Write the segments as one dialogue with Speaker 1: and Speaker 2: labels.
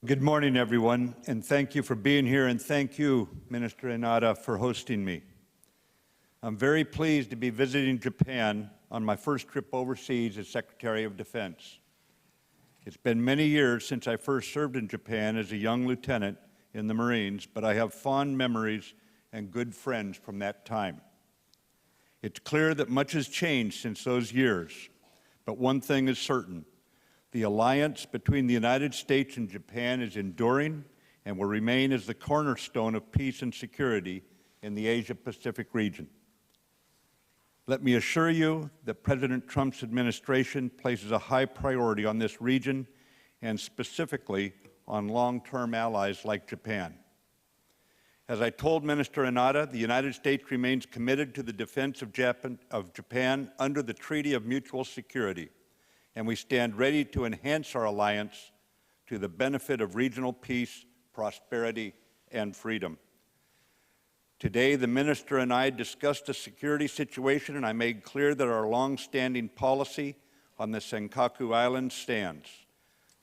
Speaker 1: Good morning, everyone, and thank you for being here, and thank you, Minister Inada, for hosting me. I'm very pleased to be visiting Japan on my first trip overseas as Secretary of Defense. It's been many years since I first served in Japan as a young lieutenant in the Marines, but I have fond memories and good friends from that time. It's clear that much has changed since those years, but one thing is certain. The alliance between the United States and Japan is enduring and will remain as the cornerstone of peace and security in the Asia-Pacific region. Let me assure you that President Trump's administration places a high priority on this region and specifically on long-term allies like Japan. As I told Minister Inada, the United States remains committed to the defense of Japan under the Treaty of Mutual Security, and we stand ready to enhance our alliance to the benefit of regional peace, prosperity, and freedom. Today, the Minister and I discussed the security situation, and I made clear that our long-standing policy on the Senkaku Islands stands.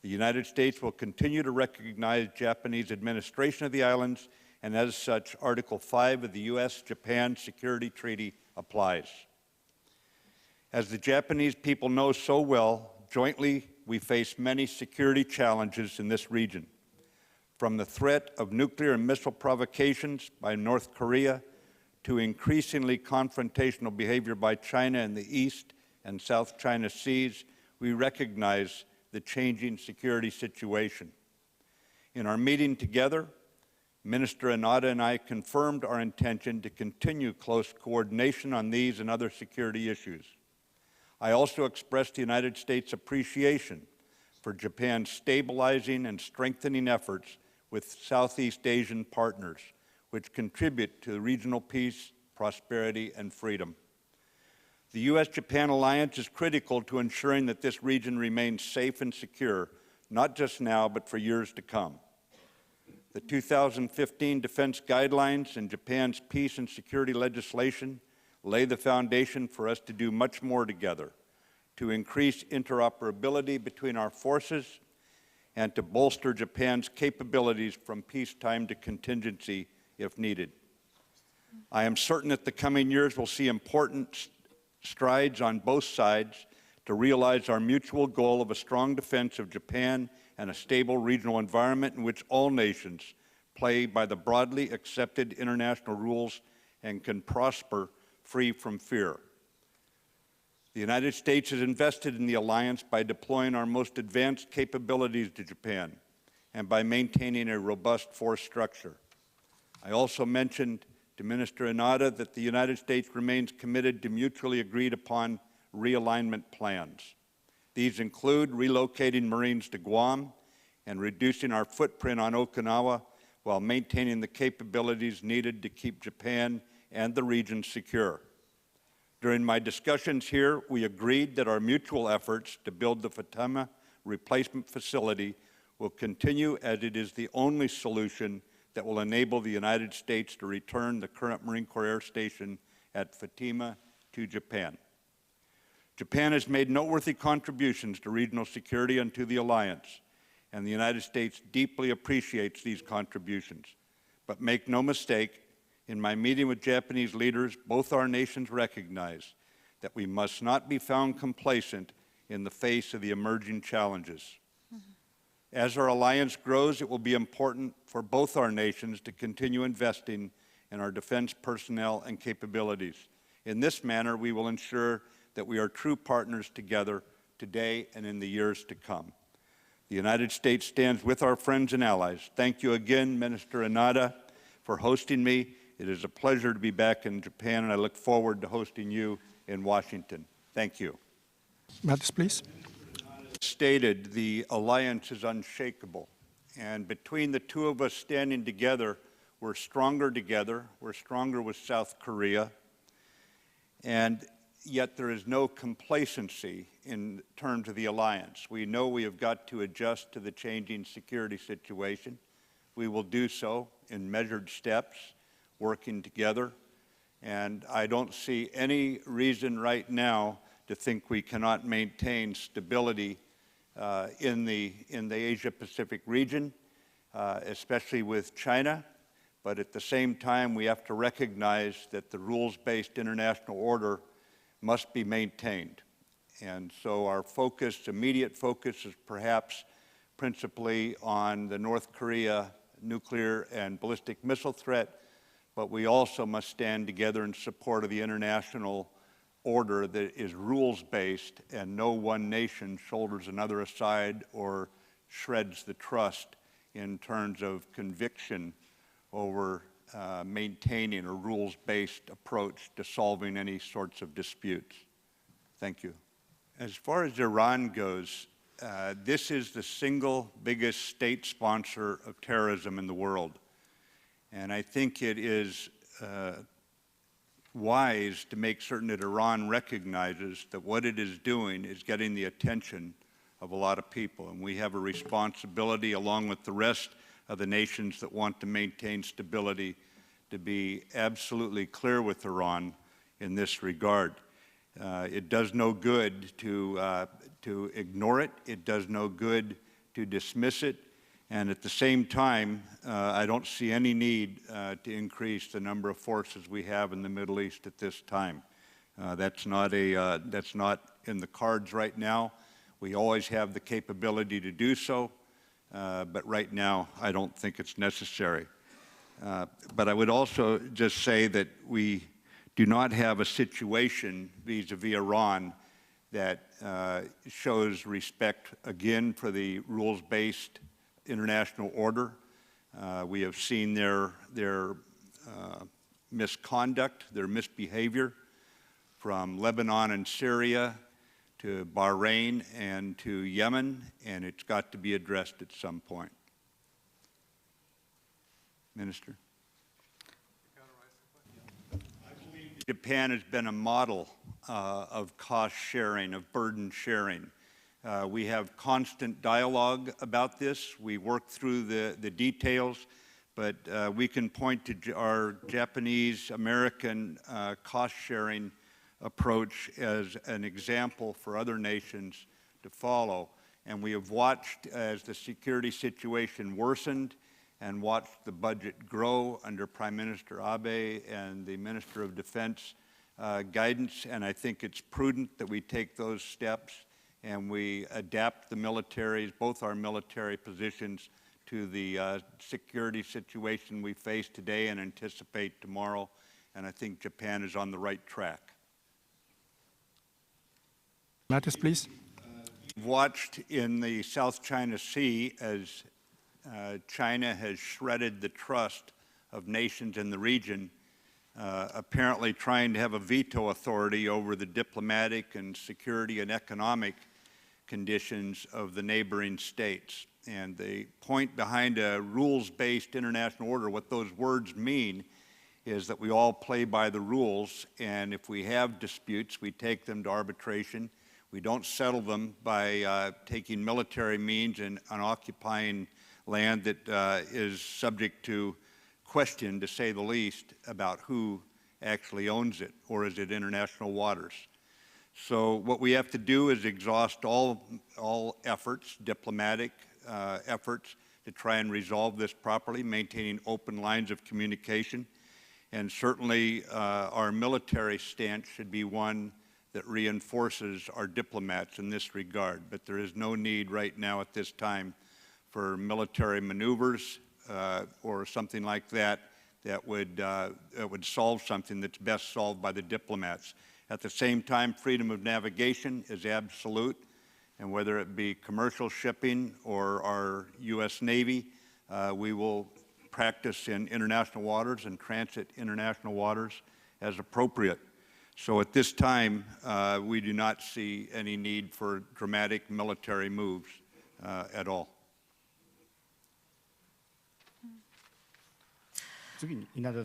Speaker 1: The United States will continue to recognize Japanese administration of the islands, and as such, Article 5 of the U.S.-Japan Security Treaty applies. As the Japanese people know so well, jointly we face many security challenges in this region. From the threat of nuclear and missile provocations by North Korea to increasingly confrontational behavior by China in the East and South China Seas, we recognize the changing security situation. In our meeting together, Minister Inada and I confirmed our intention to continue close coordination on these and other security issues. I also expressed the United States' appreciation for Japan's stabilizing and strengthening efforts with Southeast Asian partners, which contribute to regional peace, prosperity, and freedom. The U.S.-Japan alliance is critical to ensuring that this region remains safe and secure, not just now, but for years to come. The 2015 defense guidelines and Japan's peace and security legislation lay the foundation for us to do much more together, to increase interoperability between our forces, and to bolster Japan's capabilities from peacetime to contingency if needed. I am certain that the coming years will see important strides on both sides to realize our mutual goal of a strong defense of Japan and a stable regional environment in which all nations play by the broadly accepted international rules and can prosper free from fear. The United States has invested in the alliance by deploying our most advanced capabilities to Japan and by maintaining a robust force structure. I also mentioned to Minister Inada that the United States remains committed to mutually agreed upon realignment plans. These include relocating Marines to Guam and reducing our footprint on Okinawa while maintaining the capabilities needed to keep Japan and the region secure. During my discussions here, we agreed that our mutual efforts to build the Fatima replacement facility will continue as it is the only solution that will enable the United States to return the current Marine Corps Air Station at Fatima to Japan. Japan has made noteworthy contributions to regional security and to the alliance, and the United States deeply appreciates these contributions. But make no mistake, in my meeting with Japanese leaders, both our nations recognize that we must not be found complacent in the face of the emerging challenges. As our alliance grows, it will be important for both our nations to continue investing in our defense personnel and capabilities. In this manner, we will ensure that we are true partners together today and in the years to come. The United States stands with our friends and allies. Thank you again, Minister Inada, for hosting me. It is a pleasure to be back in Japan, and I look forward to hosting you in Washington. Thank you.
Speaker 2: Mattis, please.
Speaker 1: Stated, the alliance is unshakable, and between the two of us standing together, we're stronger together. We're stronger with South Korea, and yet there is no complacency in terms of the alliance. We know we have got to adjust to the changing security situation. We will do so in measured steps, working together, and I don't see any reason right now to think we cannot maintain stability in the Asia-Pacific region, especially with China. But at the same time, we have to recognize that the rules-based international order must be maintained. And so our focus, immediate focus, is perhaps principally on the North Korea nuclear and ballistic missile threat, but we also must stand together in support of the international order that is rules-based, and no one nation shoulders another aside or shreds the trust in terms of conviction over maintaining a rules-based approach to solving any sorts of disputes. Thank you. As far as Iran goes, this is the single biggest state sponsor of terrorism in the world. And I think it is wise to make certain that Iran recognizes that what it is doing is getting the attention of a lot of people. And we have a responsibility, along with the rest of the nations that want to maintain stability, to be absolutely clear with Iran in this regard. It does no good to ignore it. It does no good to dismiss it. And at the same time, I don't see any need to increase the number of forces we have in the Middle East at this time. That's not in the cards right now. We always have the capability to do so, but right now I don't think it's necessary. But I would also just say that we do not have a situation vis-a-vis Iran that shows respect, again, for the rules-based international order. We have seen their misconduct, their misbehavior, from Lebanon and Syria to Bahrain and to Yemen, and it's got to be addressed at some point. Minister? I believe Japan has been a model of cost sharing, of burden sharing. We have constant dialogue about this. We work through the details, but we can point to our Japanese-American cost-sharing approach as an example for other nations to follow. And we have watched as the security situation worsened and watched the budget grow under Prime Minister Abe and the Minister of Defense guidance. And I think it's prudent that we take those steps and we adapt the militaries, both our military positions, to the security situation we face today and anticipate tomorrow. And I think Japan is on the right track.
Speaker 2: Mattis, please.
Speaker 1: We've watched in the South China Sea as China has shredded the trust of nations in the region, apparently trying to have a veto authority over the diplomatic and security and economic conditions of the neighboring states. And the point behind a rules-based international order, what those words mean is that we all play by the rules, and if we have disputes, we take them to arbitration. We don't settle them by taking military means and occupying land that is subject to question, to say the least, about who actually owns it, or is it international waters. So what we have to do is exhaust all efforts, diplomatic efforts, to try and resolve this properly, maintaining open lines of communication. And certainly our military stance should be one that reinforces our diplomats in this regard. But there is no need right now at this time for military maneuvers or something like that that would solve something that's best solved by the diplomats. At the same time, freedom of navigation is absolute, and whether it be commercial shipping or our U.S. Navy, we will practice in international waters and transit international waters as appropriate. So at this time, we do not see any need for dramatic military moves at all.
Speaker 2: Inada